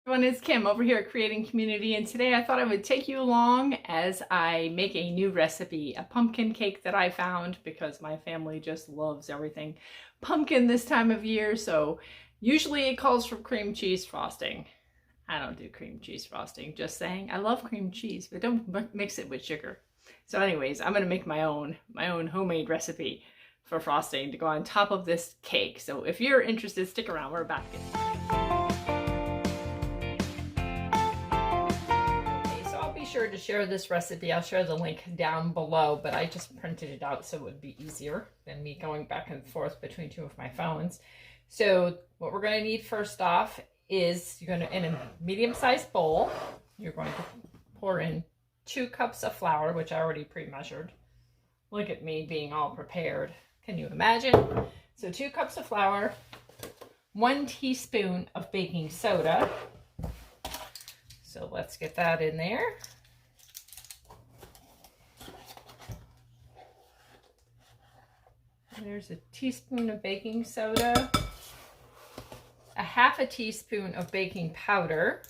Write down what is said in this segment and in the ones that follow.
Everyone, it's Kim over here at Creating Community, and today I thought I would take you along as I make a new recipe, a pumpkin cake that I found because my family just loves everything pumpkin this time of year. So usually it calls for cream cheese frosting. I don't do cream cheese frosting, just saying. I love cream cheese, but don't mix it with sugar. So anyways, I'm gonna make my own homemade recipe for frosting to go on top of this cake. So if you're interested, stick around. We're about to get started. Sure to share this recipe. I'll share the link down below, but I just printed it out so it would be easier than me going back and forth between two of my phones. So what we're going to need first off is you're going to, in a medium-sized bowl, you're going to pour in 2 cups of flour, which I already pre-measured. Look at me being all prepared. Can you imagine? So 2 cups of flour, 1 teaspoon of baking soda. So let's get that in there. There's a teaspoon of baking soda, a half a teaspoon of baking powder,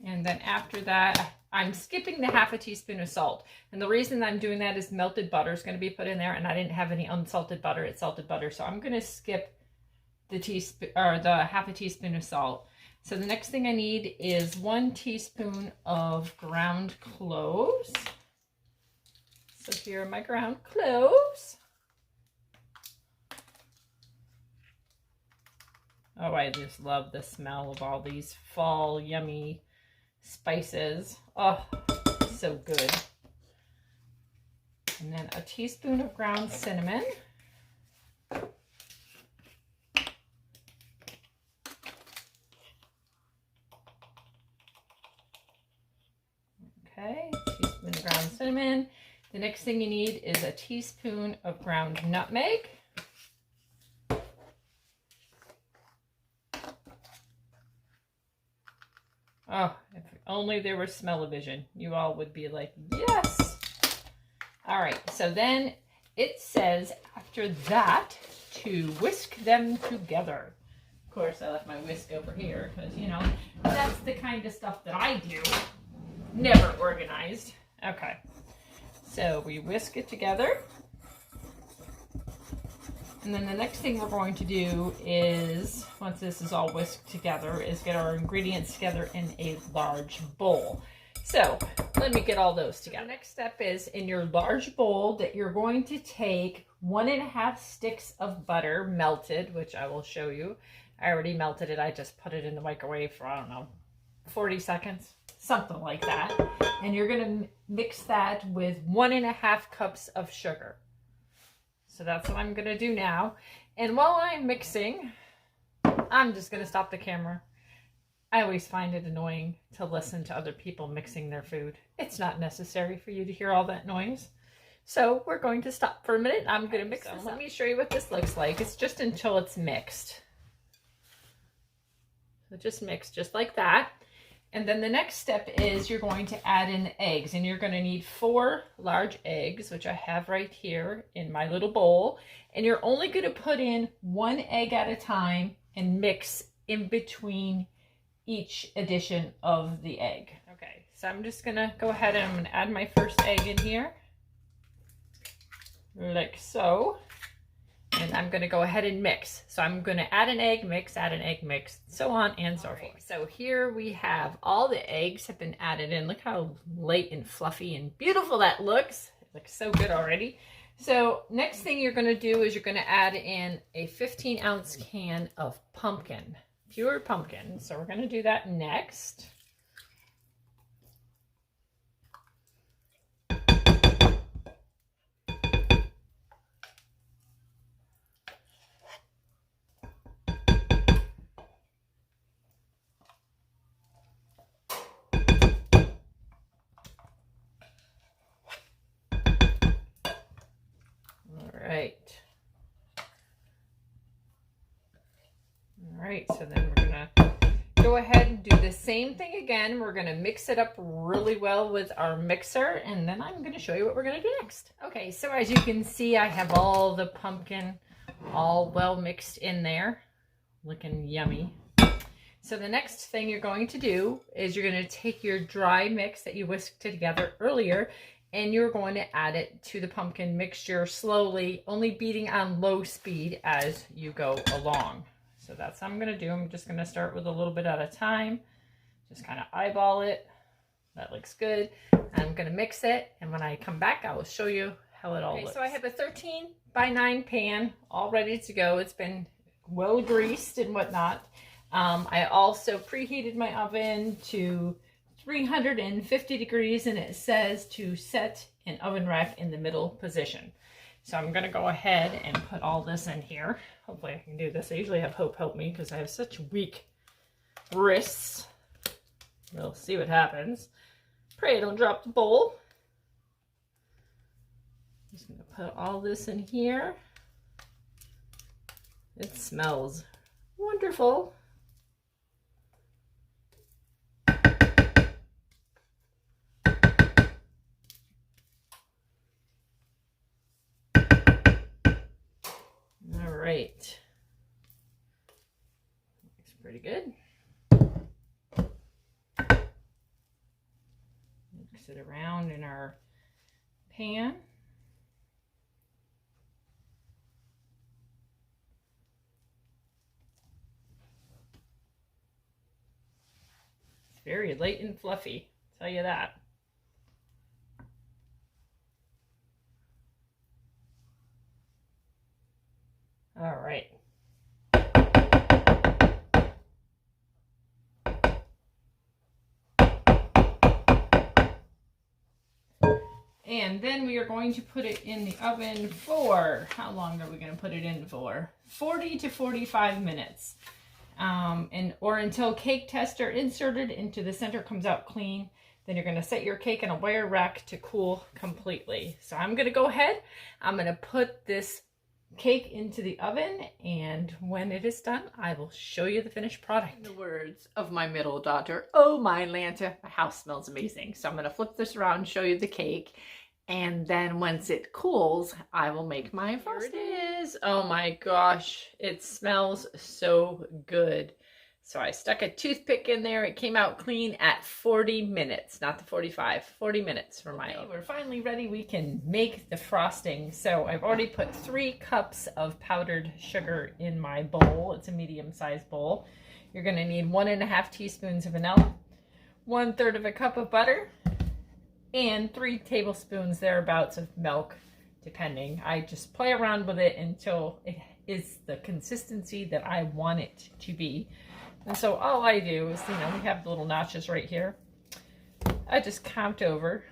and then after that, I'm skipping the half a teaspoon of salt. And the reason I'm doing that is melted butter is going to be put in there, and I didn't have any unsalted butter. It's salted butter, so I'm going to skip the teaspoon or the half a teaspoon of salt. So the next thing I need is 1 teaspoon of ground cloves. So here are my ground cloves. Oh, I just love the smell of all these fall yummy spices. Oh, so good. And then a teaspoon of ground cinnamon. Okay, teaspoon of ground cinnamon. The next thing you need is a teaspoon of ground nutmeg. Oh, if only there was smell-o-vision. You all would be like, yes! All right, so then it says after that to whisk them together. Of course, I left my whisk over here because, you know, that's the kind of stuff that I do. Never organized. Okay, so we whisk it together. And then the next thing we're going to do is, once this is all whisked together, is get our ingredients together in a large bowl. So let me get all those together. The next step is in your large bowl that you're going to take 1.5 sticks of butter melted, which I will show you. I already melted it. I just put it in the microwave for, I don't know, 40 seconds, something like that. And you're going to mix that with 1.5 cups of sugar. So that's what I'm going to do now. And while I'm mixing, I'm just going to stop the camera. I always find it annoying to listen to other people mixing their food. It's not necessary for you to hear all that noise. So we're going to stop for a minute. I'm going to mix this. Let me show you what this looks like. It's just until it's mixed. So just mix just like that. And then the next step is you're going to add in the eggs, and you're going to need 4 large eggs, which I have right here in my little bowl. And you're only going to put in 1 egg at a time and mix in between each addition of the egg. Okay, so I'm just going to go ahead and I'm going to add my first egg in here, like so. And I'm going to go ahead and mix. So I'm going to add an egg mix, so on and so forth. So here we have all the eggs have been added in. Look how light and fluffy and beautiful that looks. It looks so good already. So next thing you're going to do is you're going to add in a 15-ounce can of pumpkin, pure pumpkin. So we're going to do that next. All right, so then we're gonna go go ahead and do the same thing again. We're gonna mix it up really well with our mixer, and then I'm gonna show you what we're gonna do next. Okay, so as you can see, I have all the pumpkin all well mixed in there, looking yummy. So the next thing you're going to do is you're gonna take your dry mix that you whisked together earlier, and you're going to add it to the pumpkin mixture slowly, only beating on low speed as you go along. So that's what I'm going to do. I'm just going to start with a little bit at a time. Just kind of eyeball it. That looks good. I'm going to mix it, and when I come back, I will show you how it all looks. So I have a 13 by 9 pan all ready to go. It's been well greased and whatnot. I also preheated my oven to 350 degrees, and it says to set an oven rack in the middle position. So I'm going to go ahead and put all this in here. Hopefully I can do this. I usually have Hope help me because I have such weak wrists. We'll see what happens. Pray I don't drop the bowl. Just going to put all this in here. It smells wonderful. Right. Looks pretty good. Mix it around in our pan. It's very light and fluffy, I'll tell you that. All right. And then we are going to put it in the oven for, how long are we going to put it in for? 40 to 45 minutes. Or until cake tester inserted into the center comes out clean. Then you're going to set your cake in a wire rack to cool completely. So I'm going to go ahead. I'm going to put this cake into the oven, and when it is done, I will show you the finished product. In the words of my middle daughter, oh my Lanta, my house smells amazing. So I'm going to flip this around and show you the cake, and then once it cools, I will make my frosting. Here it is. Oh my gosh, it smells so good. So I stuck a toothpick in there. It came out clean at 40 minutes, not the 45, 40 minutes for my oven. We're finally ready. We can make the frosting. So I've already put 3 cups of powdered sugar in my bowl. It's a medium-sized bowl. You're going to need 1½ teaspoons of vanilla, 1/3 of a cup of butter, and 3 tablespoons thereabouts of milk, depending. I just play around with it until it is the consistency that I want it to be. And so all I do is, we have the little notches right here. I just count over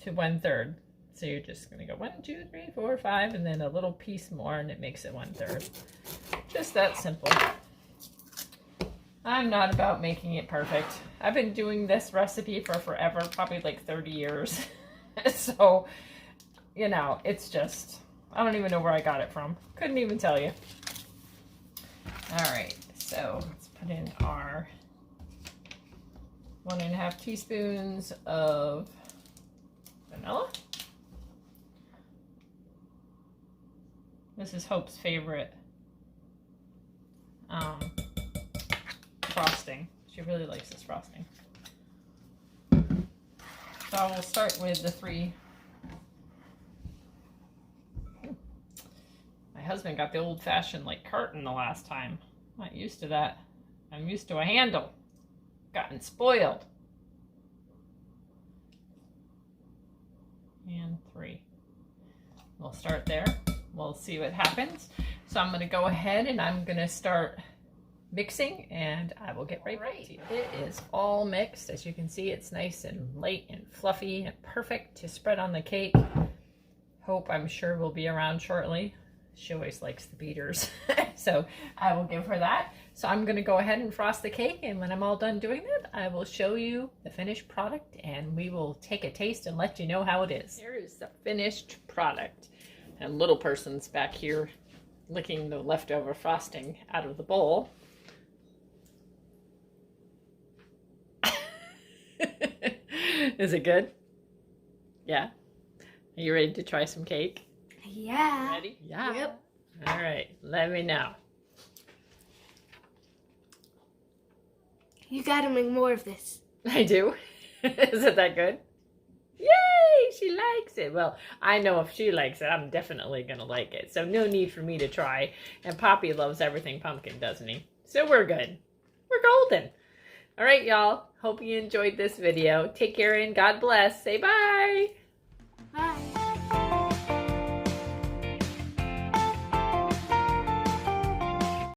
to 1/3. So you're just going to go 1, 2, 3, 4, 5, and then a little piece more, and it makes it 1/3. Just that simple. I'm not about making it perfect. I've been doing this recipe for forever, probably like 30 years. So, it's just, I don't even know where I got it from. Couldn't even tell you. All right, so let's put in our 1½ teaspoons of vanilla. This is Hope's favorite frosting. She really likes this frosting. So I will start with the 3. My husband got the old-fashioned carton the last time. I'm not used to that. I'm used to a handle. Gotten spoiled. And 3. We'll start there. We'll see what happens. So I'm going to go ahead and I'm going to start mixing, and I will get right back to you. It is all mixed. As you can see, it's nice and light and fluffy and perfect to spread on the cake. Hope, I'm sure, will be around shortly. She always likes the beaters, so I will give her that. So I'm going to go ahead and frost the cake, and when I'm all done doing that, I will show you the finished product, and we will take a taste and let you know how it is. Here is the finished product. And little person's back here licking the leftover frosting out of the bowl. Is it good? Yeah. Are you ready to try some cake? Yeah. Ready? Yeah. Yep. All right. Let me know. You gotta make more of this. I do. Is it that good? Yay! She likes it. Well, I know if she likes it, I'm definitely going to like it. So no need for me to try. And Poppy loves everything pumpkin, doesn't he? So we're good. We're golden. All right, y'all. Hope you enjoyed this video. Take care and God bless. Say bye.